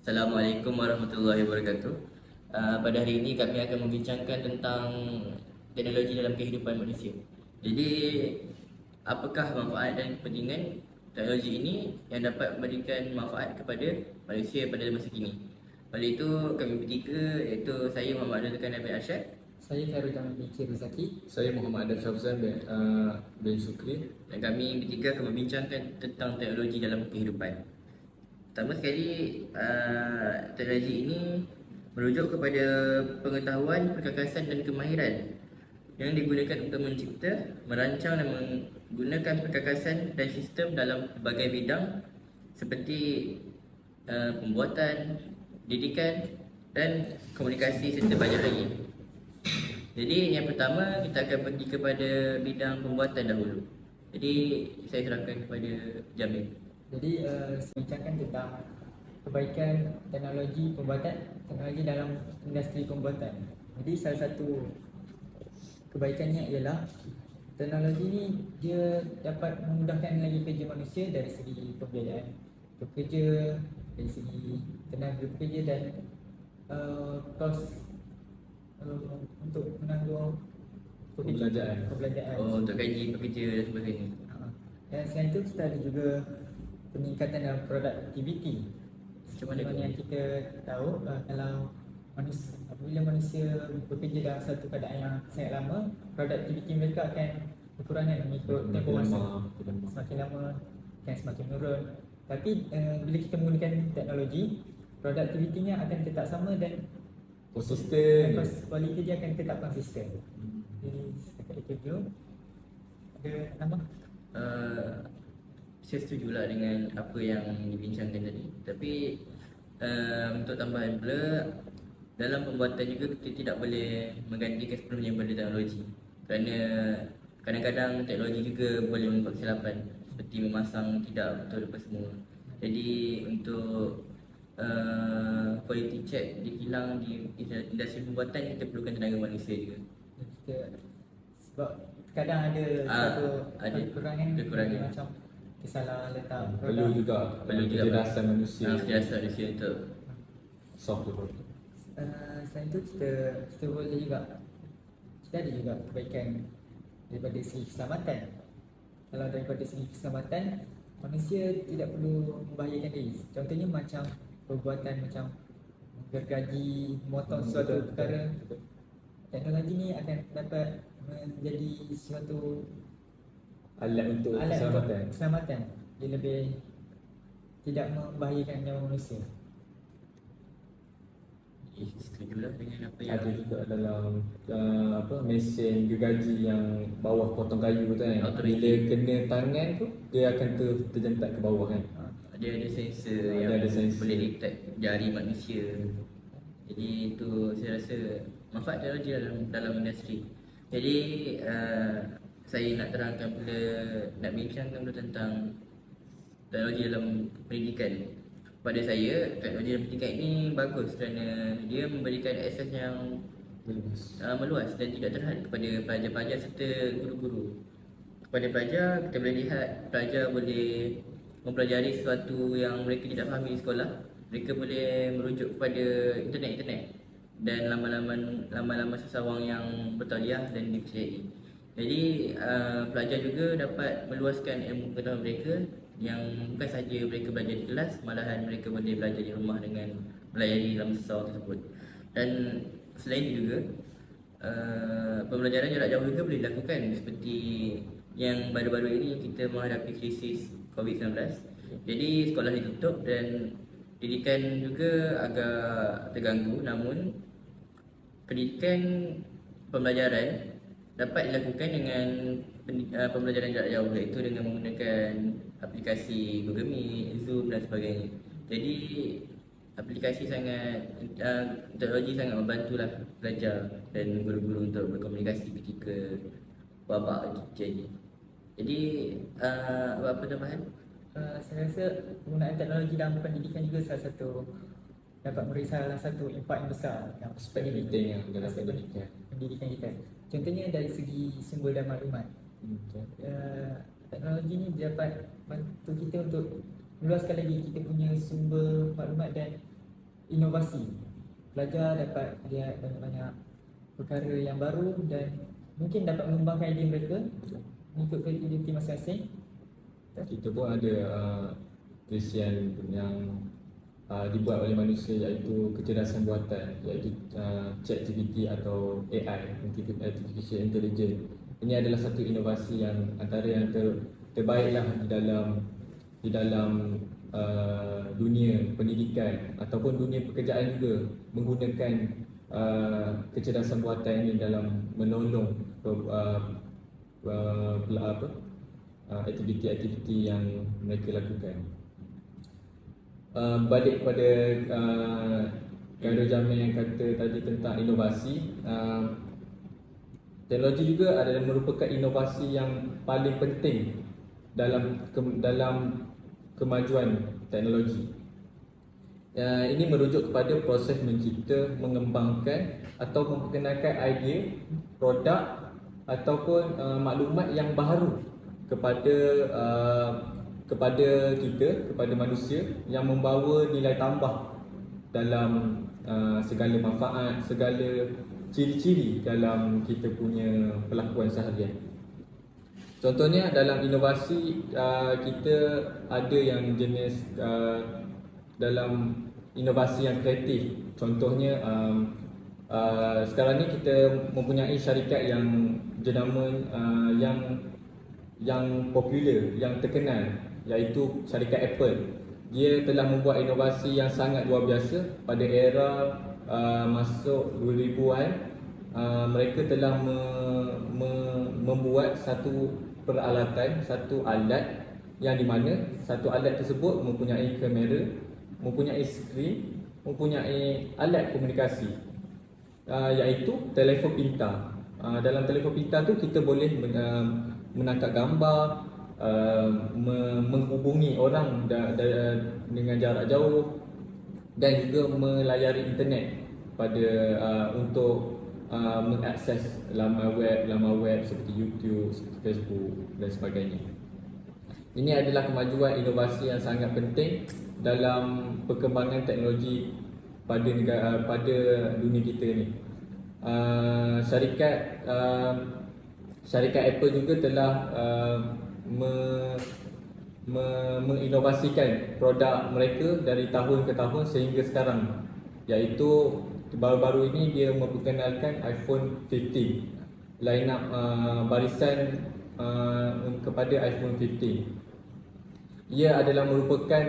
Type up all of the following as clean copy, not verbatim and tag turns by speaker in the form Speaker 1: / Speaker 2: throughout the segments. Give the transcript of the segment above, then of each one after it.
Speaker 1: Assalamualaikum warahmatullahi wabarakatuh. Pada hari ini kami akan membincangkan tentang teknologi dalam kehidupan manusia. Jadi, apakah manfaat dan kepentingan teknologi ini yang dapat memberikan manfaat kepada manusia pada masa kini? Oleh itu, kami bertiga, iaitu saya Muhammad Abdul Zulkarnain bin Arsyad.
Speaker 2: Saya Khairul Jamal bin Zaki.
Speaker 3: Saya Muhammad Adab Syafzan bin Sukri.
Speaker 1: Dan kami bertiga akan membincangkan tentang teknologi dalam kehidupan. Pertama sekali, teknologi ini merujuk kepada pengetahuan, perkakasan dan kemahiran yang digunakan untuk mencipta, merancang dan menggunakan perkakasan dan sistem dalam berbagai bidang seperti pembuatan, didikan dan komunikasi serta banyak lagi. Jadi yang pertama kita akan pergi kepada bidang pembuatan dahulu. Jadi saya serahkan kepada Jamil.
Speaker 2: Jadi saya bincangkan tentang kebaikan teknologi dalam industri pembuatan. Jadi salah satu kebaikannya ialah teknologi ini dia dapat memudahkan lagi kerja manusia dari segi pembiayaan pekerja, dari segi tenaga pekerja dan kos untuk menanggung
Speaker 3: Perbelanjaan.
Speaker 1: Untuk gaji pekerja dan sebagainya.
Speaker 2: Dan selain itu kita ada juga peningkatan dalam productivity.
Speaker 1: Macam mana
Speaker 2: Seperti yang kita tahu kalau apabila manusia bekerja dalam satu keadaan yang sangat lama, productivity mereka akan berkurangan mengikut tempoh masa. Semakin lama akan semakin menurun. Tapi bila kita menggunakan teknologi, productivity-nya akan tetap sama dan
Speaker 3: Konsisten.
Speaker 2: kualiti dia akan tetap konsisten. Jadi setakat itu dulu. Ada nama?
Speaker 1: Saya setuju lah dengan apa yang dibincangkan tadi. Tapi untuk tambahan pula, dalam pembuatan juga kita tidak boleh menggantikan sepenuhnya pada teknologi. Kerana kadang-kadang teknologi juga boleh membuat kesilapan, seperti memasang tidak betul apa semua. Jadi untuk quality check dihilang di industri pembuatan, kita perlukan tenaga manusia juga.
Speaker 2: Sebab kadang ada satu
Speaker 1: ada
Speaker 2: kekurangan macam kesalahan letak
Speaker 3: Perlu juga kecerdasan manusia.
Speaker 1: Kecerdasan manusia untuk
Speaker 3: software.
Speaker 2: Selain itu kita boleh juga ada juga kebaikan daripada segi keselamatan. Kalau daripada segi keselamatan, manusia tidak perlu membahayakan diri. Contohnya macam perbuatan macam gergaji, memotong suatu perkara. Teknologi ni akan dapat menjadi suatu
Speaker 3: Alat untuk
Speaker 2: keselamatan. Dia lebih tidak membahayakan nyawa manusia.
Speaker 1: Setujulah dengan apa yang
Speaker 3: Ada juga dalam mesin gergaji yang bawah potong kayu tu kan. Bila kena tangan tu dia akan terjentak ke bawah kan.
Speaker 1: dia ada sensor yang
Speaker 3: ada sensor.
Speaker 1: boleh detect jari manusia. Jadi itu saya rasa manfaat teknologi dalam industri. Jadi saya nak terangkan pula, nak bincangkan pula tentang teknologi dalam pendidikan. Pada saya, teknologi dalam pendidikan ini bagus kerana dia memberikan akses yang meluas dan tidak terhad kepada pelajar-pelajar serta guru-guru. Kepada pelajar, kita boleh lihat pelajar boleh mempelajari sesuatu yang mereka tidak fahami di sekolah. Mereka boleh merujuk kepada internet dan laman-laman sesawang yang bertauliah dan dipercayai. Jadi pelajar juga dapat meluaskan ilmu pengetahuan mereka, yang bukan sahaja mereka belajar di kelas, malahan mereka boleh belajar di rumah dengan melayari dalam sesawang tersebut. Dan selain itu juga pembelajaran jarak jauh juga boleh dilakukan, seperti yang baru-baru ini kita menghadapi krisis COVID-19. Jadi sekolah ditutup dan pendidikan juga agak terganggu. Namun pendidikan pembelajaran dapat dilakukan dengan pembelajaran jarak jauh, iaitu dengan menggunakan aplikasi Google Meet, Zoom dan sebagainya. Jadi teknologi sangat membantulah pelajar dan guru-guru untuk berkomunikasi ketika wabak terjadi. Jadi apa tambahan?
Speaker 2: Saya rasa penggunaan teknologi dalam pendidikan juga dapat memberi salah satu impak yang besar dalam
Speaker 3: penting dalam
Speaker 2: pendidikan kita. Contohnya dari segi sumber dan maklumat. Teknologi ni dapat bantu kita untuk meluaskan lagi kita punya sumber maklumat dan inovasi. Pelajar dapat lihat banyak-banyak perkara yang baru dan mungkin dapat mengembangkan idea mereka mengikut kreativiti masing-masing.
Speaker 3: Kita pun ada krisian yang dibuat oleh manusia, iaitu kecerdasan buatan, iaitu ChatGPT atau AI, Artificial Intelligence. Ini adalah satu inovasi yang antara yang terbaiklah di dalam dunia pendidikan ataupun dunia pekerjaan juga, menggunakan kecerdasan buatan ini dalam menolong aktiviti-aktiviti yang mereka lakukan. Balik kepada Khairul Jamil yang kata tadi tentang inovasi, teknologi juga adalah merupakan inovasi yang paling penting dalam kemajuan teknologi. Ini merujuk kepada proses mencipta, mengembangkan atau memperkenalkan idea, produk ataupun maklumat yang baru kepada kita, kepada manusia, yang membawa nilai tambah dalam segala manfaat, segala ciri-ciri dalam kita punya pelakuan seharian. Contohnya dalam inovasi, kita ada yang jenis dalam inovasi yang kreatif. Contohnya sekarang ni kita mempunyai syarikat yang jenama yang popular, yang terkenal, iaitu syarikat Apple. Dia telah membuat inovasi yang sangat luar biasa pada era masuk 2000-an. Mereka telah membuat satu peralatan, satu alat yang di mana satu alat tersebut mempunyai kamera, mempunyai skrin, mempunyai alat komunikasi, iaitu telefon pintar. Dalam telefon pintar tu kita boleh menangkap gambar, menghubungi orang dengan jarak jauh, dan juga melayari internet untuk mengakses laman web seperti YouTube, seperti Facebook dan sebagainya. Ini adalah kemajuan inovasi yang sangat penting dalam perkembangan teknologi pada dunia kita ni. Syarikat Apple juga telah menginovasikan produk mereka dari tahun ke tahun sehingga sekarang, iaitu baru-baru ini dia memperkenalkan iPhone 15, line up barisan kepada iPhone 15. Ia adalah merupakan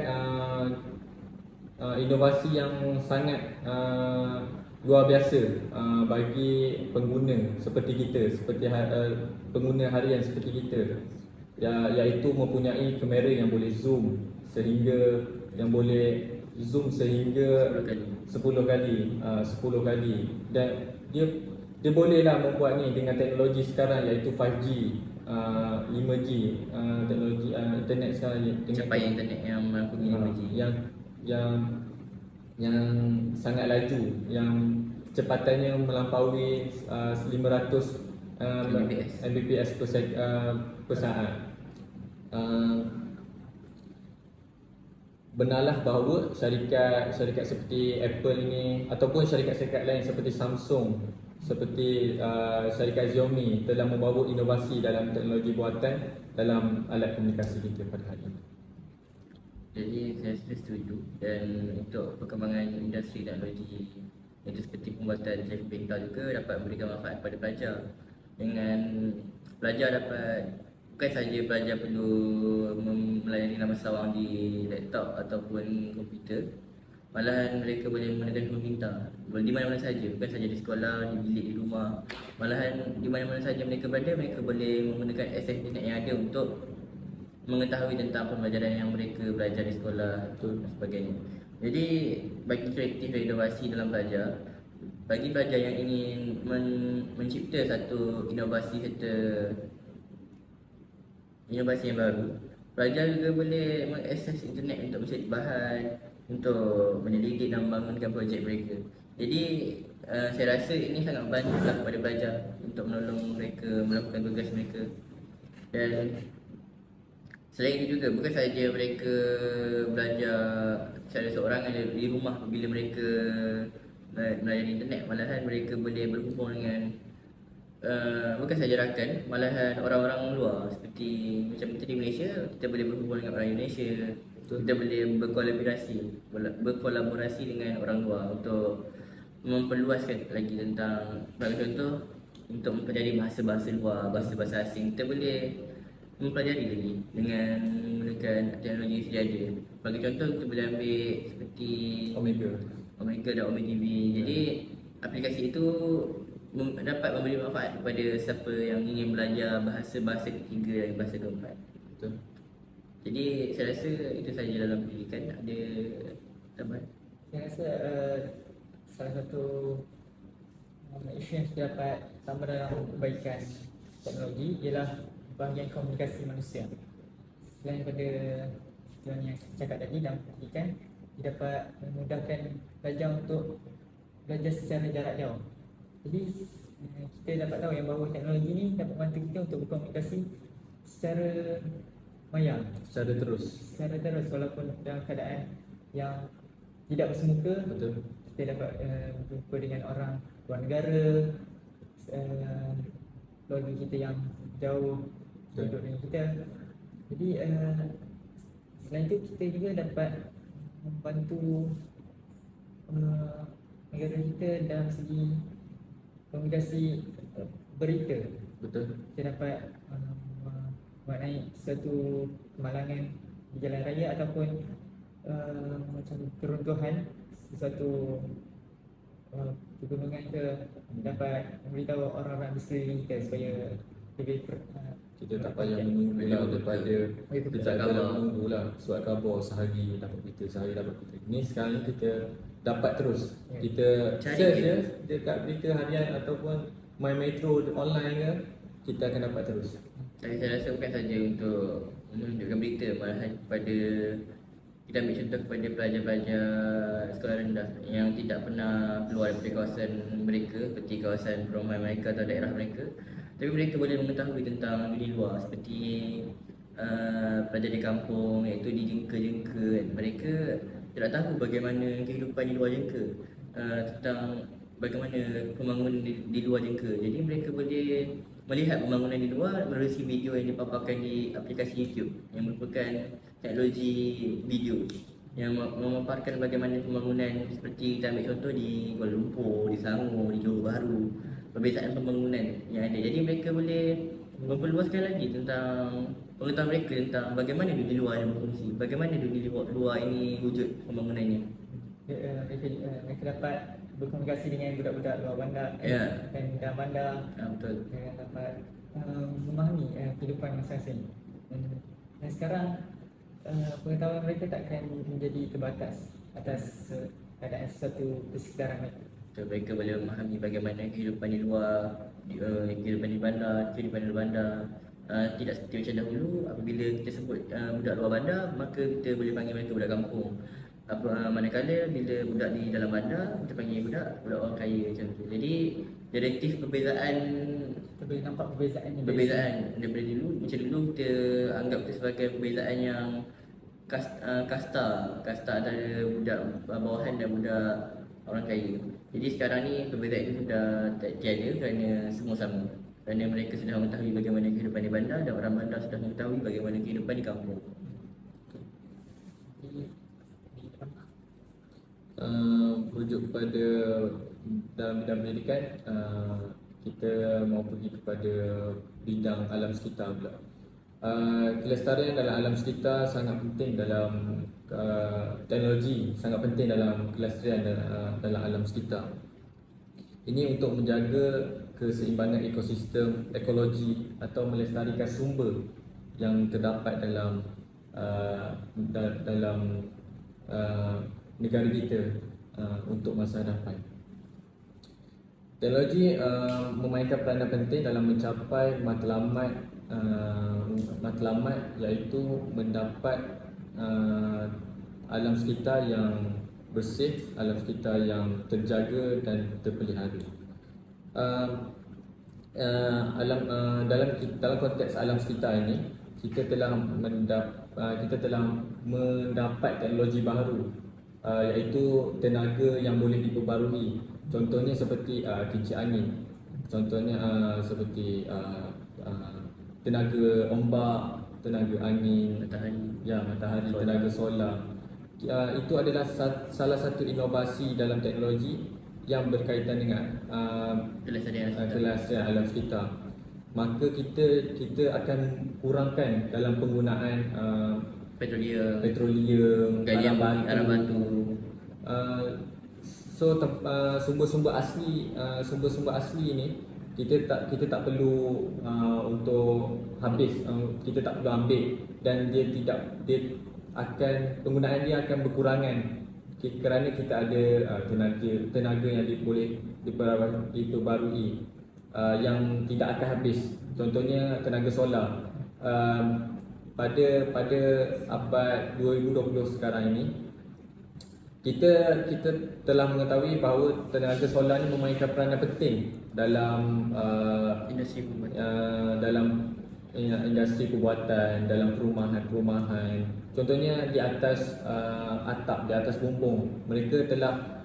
Speaker 3: inovasi yang sangat luar biasa bagi pengguna seperti kita, seperti pengguna harian seperti kita, iaitu mempunyai kamera yang boleh zoom sehingga 10 kali, dan dia bolehlah membuat ni dengan teknologi sekarang, iaitu 5G, 5G, teknologi internet sekarang,
Speaker 1: capaian internet yang merangkumi 5G,
Speaker 3: yang sangat laju, yang kecepatannya melampaui 500 Mbps per saat. Benarlah bahawa syarikat seperti Apple ini ataupun syarikat-syarikat lain seperti Samsung, seperti syarikat Xiaomi telah membawa inovasi dalam teknologi buatan dalam alat komunikasi kita pada hari ini.
Speaker 1: Jadi saya setuju, dan untuk perkembangan industri teknologi itu seperti pembuatan telefon pintar juga dapat memberikan manfaat kepada pelajar. Dengan pelajar dapat, bukan sahaja pelajar perlu melayani nama sawang di laptop ataupun komputer, malahan mereka boleh menggunakan telefon pintar di mana-mana saja, bukan sahaja di sekolah, di bilik, di rumah, malahan di mana-mana saja mereka berada, mereka boleh menggunakan akses internet yang ada untuk mengetahui tentang pembelajaran yang mereka belajar di sekolah dan sebagainya. Jadi bagi kreatif dan inovasi dalam pelajar, bagi pelajar yang ingin mencipta satu inovasi serta inovasi yang baru, pelajar juga boleh mengakses internet untuk mencari bahan, untuk menyelidik dan membangunkan projek mereka. Jadi saya rasa ini sangat membantulah kepada pelajar untuk menolong mereka melakukan tugas mereka. Dan Selain itu juga bukan sahaja mereka belajar secara seorang di rumah bila mereka melayani internet, malahan mereka boleh berhubung dengan bukan sahaja rakan, malahan orang-orang luar seperti macam kita di Malaysia, kita boleh berhubung dengan orang Indonesia. Kita boleh berkolaborasi dengan orang luar untuk memperluaskan lagi tentang, bagi contoh, untuk mempelajari bahasa-bahasa luar, bahasa-bahasa asing. Kita boleh mempelajari lagi dengan menggunakan teknologi yang sedia ada. Bagi contoh, kita boleh ambil seperti Omega dan Omega TV. Jadi aplikasi itu dapat memberi manfaat kepada siapa yang ingin belajar bahasa-bahasa ketiga dan bahasa keempat.
Speaker 3: Betul.
Speaker 1: Jadi saya rasa itu sahaja dalam pendidikan. Ada tambahan?
Speaker 2: Saya rasa salah satu isu yang kita dapat tambah dalam kebaikan teknologi ialah bahagian komunikasi manusia. Selain pada tujuan yang saya cakap tadi dalam pendidikan, dia dapat memudahkan pelajar untuk belajar secara jarak jauh. Jadi kita dapat tahu yang bahawa teknologi ni dapat membantu kita untuk berkomunikasi secara maya,
Speaker 3: Secara terus.
Speaker 2: walaupun dalam keadaan yang tidak bersemuka.
Speaker 3: Betul.
Speaker 2: Kita dapat berjumpa dengan orang luar negara, keluarga kita yang jauh duduk dengan kita. Jadi selain itu kita juga dapat membantu negara kita dalam segi komunikasi berita.
Speaker 3: Betul.
Speaker 2: Kita dapat mengenai suatu kemalangan di jalan raya ataupun macam keruntuhan sesuatu pegunungan ke, dapat memberitahu orang-orang di sekeliling kita supaya lebih
Speaker 3: Kita tak payah menunggu lah daripada kita tak payah menunggu lah surat khabar sehari dapat berita, sehari dapat berita. Ni sekarang ni kita dapat terus. Kita
Speaker 1: Cari
Speaker 3: search
Speaker 1: je.
Speaker 3: je dekat berita harian ataupun My Metro online ke, kita akan dapat terus.
Speaker 1: Saya rasa bukan saja untuk menunjukkan berita, malahan kepada, kita ambil contoh kepada pelajar-pelajar sekolah rendah yang tidak pernah keluar daripada kawasan mereka, seperti kawasan perumahan mereka atau daerah mereka, tapi mereka boleh mengetahui tentang dunia luar seperti pelajar di kampung, iaitu di jengka-jengka kan. Mereka tidak tahu bagaimana kehidupan di luar jengka, tentang bagaimana pembangunan di luar jengka. Jadi mereka boleh melihat pembangunan di luar melalui video yang dipaparkan di aplikasi YouTube yang merupakan teknologi video yang memaparkan bagaimana pembangunan, seperti kita ambil contoh di Kuala Lumpur, di Selangor, di Johor Bahru, perbezaan pembangunan yang ada. Jadi mereka boleh memperluaskan lagi tentang pengetahuan mereka tentang bagaimana dunia luar yang berfungsi, bagaimana dunia luar ini wujud pembangunannya.
Speaker 2: mereka dapat berkomunikasi dengan budak-budak luar bandar dan dalam bandar.
Speaker 1: Betul.
Speaker 2: Mereka dapat memahami kehidupan masing-masing. Dan sekarang pengetahuan mereka takkan menjadi terbatas atas keadaan sesuatu di sekitaran mereka.
Speaker 1: Mereka boleh memahami bagaimana kehidupan di luar, kehidupan di bandar, kehidupan di luar bandar. Tidak seperti macam dahulu, apabila kita sebut budak luar bandar, maka kita boleh panggil mereka budak kampung. Manakala bila budak di dalam bandar, kita panggil budak orang kaya macam tu. Jadi direktif perbezaan,
Speaker 2: Kita boleh nampak
Speaker 1: perbezaan daripada dulu. Macam dulu kita anggap itu sebagai perbezaan yang kasta antara budak bawahan dan budak orang kaya. Jadi sekarang ni perbezaan itu sudah tiada kerana semua sama. Kerana mereka sudah mengetahui bagaimana kehidupan di bandar dan orang bandar sudah mengetahui bagaimana kehidupan di kampung.
Speaker 3: Rujuk kepada dalam bidang pendidikan, kita mau pergi kepada bidang alam sekitar pula. Kelestarian dalam alam sekitar sangat penting dalam teknologi, sangat penting dalam kelestarian dalam alam sekitar. Ini untuk menjaga keseimbangan ekosistem, ekologi atau melestarikan sumber yang terdapat dalam negara kita untuk masa hadapan. Teknologi memainkan peranan penting dalam mencapai matlamat iaitu mendapat alam sekitar yang bersih, alam sekitar yang terjaga dan terpelihara. Dalam konteks alam sekitar ini, kita telah mendapat teknologi baru, iaitu tenaga yang boleh diperbarui. Contohnya seperti kincir angin, contohnya seperti tenaga ombak, tenaga angin, matahari, tenaga solar. Itu adalah salah satu inovasi dalam teknologi yang berkaitan dengan kelestarian alam sekitar. Maka kita akan kurangkan dalam penggunaan petroleum,
Speaker 1: galian arang batu.
Speaker 3: Sumber-sumber asli ini kita tak perlu untuk habis, kita tak perlu ambil, dan penggunaan dia akan berkurangan kerana kita ada tenaga yang boleh diperbarui, yang tidak akan habis. Contohnya tenaga solar. Pada abad 2020 sekarang ini, kita telah mengetahui bahawa tenaga solar ini memainkan peranan penting dalam industri perbuatan, dalam perumahan. Contohnya di atas atap, di atas bumbung, mereka telah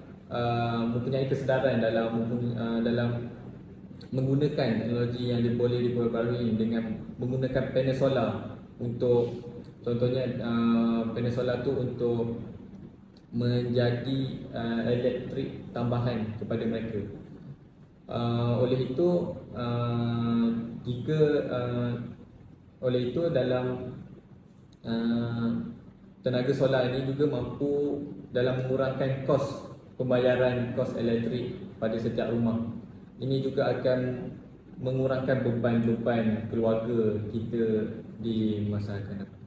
Speaker 3: mempunyai kesedaran dalam menggunakan teknologi yang boleh diperbarui dengan menggunakan panel solar untuk, contohnya panel solar tu untuk menjadi elektrik tambahan kepada mereka. Oleh itu dalam tenaga solar ini juga mampu dalam mengurangkan pembayaran kos elektrik pada setiap rumah. Ini juga akan mengurangkan beban-beban keluarga kita di masa akan datang.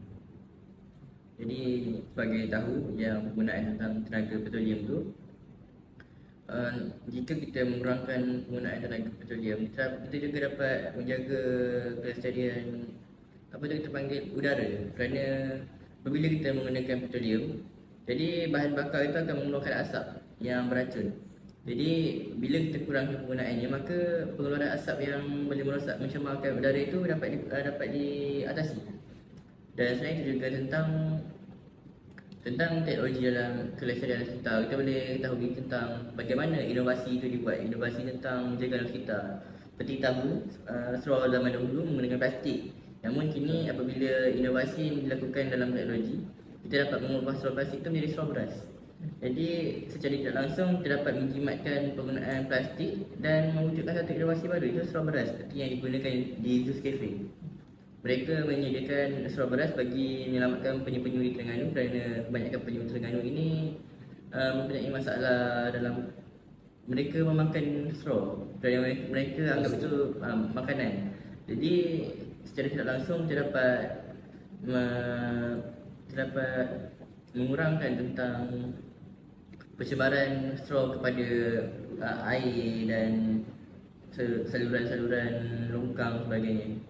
Speaker 1: Jadi sebagai tahu yang penggunaan tentang tenaga petroleum tu, jika kita mengurangkan penggunaan tenaga petroleum, kita juga dapat menjaga kelestarian kita panggil udara. Kerana apabila kita menggunakan petroleum, jadi bahan bakar itu akan mengeluarkan asap yang beracun. Jadi bila kita kurangkan penggunaannya, maka pengeluaran asap yang boleh merosak, mencemarkan udara itu dapat diatasi. Dan selain itu juga tentang teknologi dalam kelestarian alam sekitar, kita boleh tahu tentang bagaimana inovasi itu dibuat. Inovasi tentang menjaga alam sekitar. Seperti tahu, straw zaman dahulu menggunakan plastik. Namun kini apabila inovasi yang dilakukan dalam teknologi, kita dapat mengubah straw plastik itu menjadi straw beras. Jadi secara tidak langsung kita dapat menjimatkan penggunaan plastik dan mewujudkan satu inovasi baru, itu straw beras, seperti yang digunakan di Zeus Cafe. Mereka menyediakan straw beras bagi menyelamatkan penyu-penyu di Terengganu, kerana kebanyakan penyu di Terengganu ini mempunyai masalah dalam mereka memakan straw, kerana mereka anggap itu makanan. Jadi secara tidak langsung kita dapat mengurangkan tentang persebaran straw kepada air dan saluran-saluran longkang sebagainya.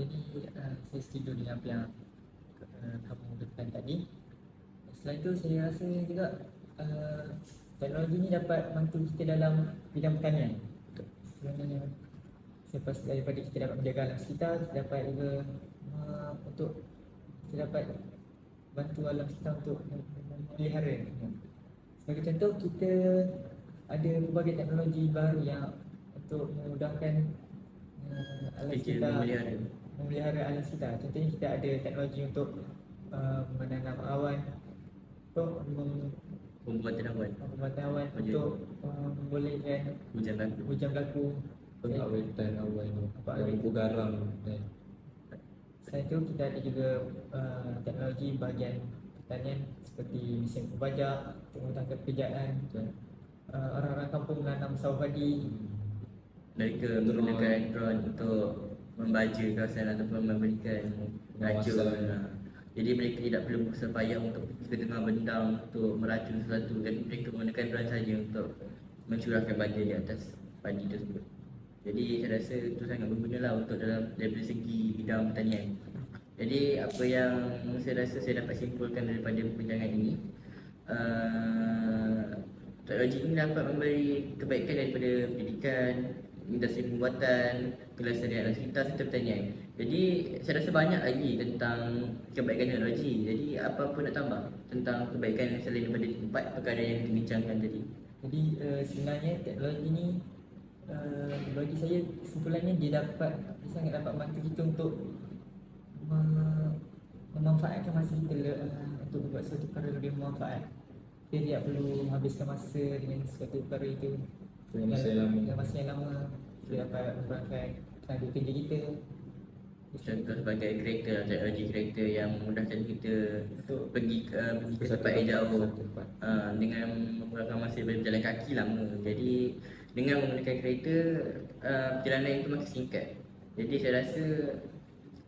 Speaker 2: Jadi saya setuju dengan apa yang kamu katakan tadi. Selain itu saya rasa juga teknologi ini dapat bantu kita dalam bidang pertanian. Sebenarnya selepas daripada kita dapat menjaga alam sekitar, kita dapat juga kita dapat bantu alam sekitar untuk memelihara. Sebagai contoh, kita ada berbagai teknologi baru yang untuk memudahkan alam sekitar, memelihara alam sekitar. Contohnya kita ada teknologi untuk menanam awan, untuk
Speaker 1: pembuatan awan
Speaker 2: untuk membolehkan hujan berlaku,
Speaker 3: pengawetan awan, pupuk garam.
Speaker 2: Selain itu kita ada juga teknologi bahagian pertanian seperti mesin pembajak untuk memudahkan pekerjaan. Orang-orang kampung menanam sawah padi.
Speaker 1: Mereka menggunakan drone untuk membaca kawasan ataupun memberikan racun. Jadi mereka tidak perlu berusaha payah untuk pergi ke tengah bendang untuk meracun sesuatu, dan mereka menggunakan drone saja untuk mencurahkan baja di atas padi tersebut. Jadi saya rasa itu sangat berguna lah untuk daripada segi bidang pertanian. Jadi apa yang saya rasa saya dapat simpulkan daripada perbincangan ini, teknologi ini dapat memberi kebaikan daripada pendidikan, industri pembuatan, kelestarian alam sekitar serta pertanian. Jadi saya rasa banyak lagi tentang kebaikan teknologi. Jadi apa pun nak tambah tentang kebaikan selain daripada 4 perkara yang dibincangkan tadi.
Speaker 2: Jadi sebenarnya teknologi ni bagi saya kesimpulannya dia sangat dapat membantu kita untuk memanfaatkan masa kita untuk membuat suatu perkara lebih bermanfaat. Dia tidak perlu menghabiskan masa dengan suatu perkara itu
Speaker 3: Dengan masa yang lama.
Speaker 2: dengan masa yang lama. Kita dapat memperangkat tenaga kerja kita.
Speaker 1: Contoh sebagai kereta, teknologi kereta yang memudahkan kita
Speaker 2: Untuk
Speaker 1: pergi ke tempat yang jauh dengan menggunakan masa berjalan kaki lama. Jadi dengan menggunakan kereta, perjalanan itu makin singkat. Jadi saya rasa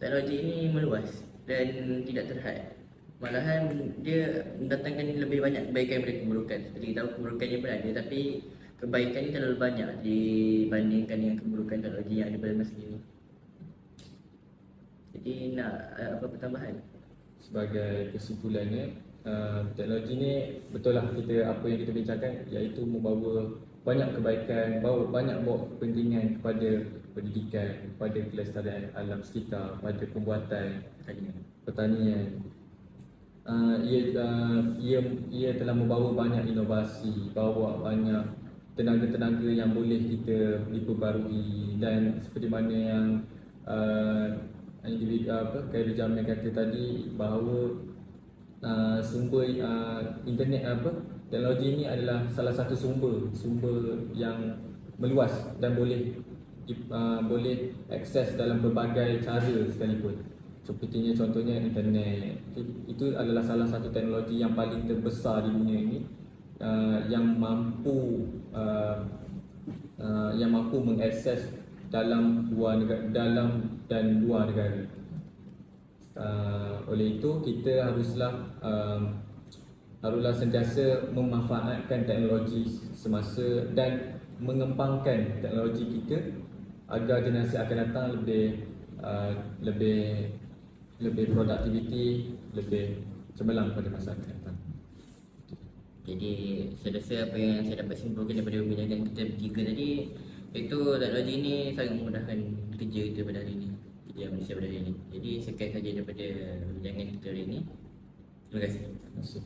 Speaker 1: teknologi ini meluas dan tidak terhad. Malahan dia mendatangkan lebih banyak kebaikan daripada keburukan. Seperti kita tahu keburukannya pun ada, tapi kebaikannya terlalu banyak dibandingkan dengan keburukan teknologi yang ada pada masa ini. Jadi nak apa pertambahan?
Speaker 3: Sebagai kesimpulannya, teknologi ni betul lah apa yang kita bincangkan, iaitu membawa banyak kebaikan, bawa kepentingan kepada pendidikan, kepada kelestarian alam sekitar, pada pembuatan, pertanian. Ia telah membawa banyak inovasi, bawa banyak tenaga-tenaga yang boleh kita diperbarui, dan seperti mana yang Khairul Jamil kata tadi, bahawa sumber internet teknologi ini adalah salah satu sumber yang meluas dan boleh akses dalam berbagai cara sekalipun. Sepertinya contohnya internet, itu adalah salah satu teknologi yang paling terbesar di dunia ini, yang mampu mengakses dalam dan luar negara. Oleh itu kita haruslah sentiasa memanfaatkan teknologi semasa dan mengembangkan teknologi kita agar generasi akan datang lebih produktiviti, lebih cemerlang pada masa akan datang.
Speaker 1: Jadi saya rasa apa yang saya dapat simpulkan daripada perbincangan kita bertiga tadi, itu teknologi ini sangat memudahkan kerja kita pada hari ini, kerja manusia pada hari ini. Jadi sekian saja daripada perbincangan kita hari ini. Terima kasih.
Speaker 3: Terima kasih.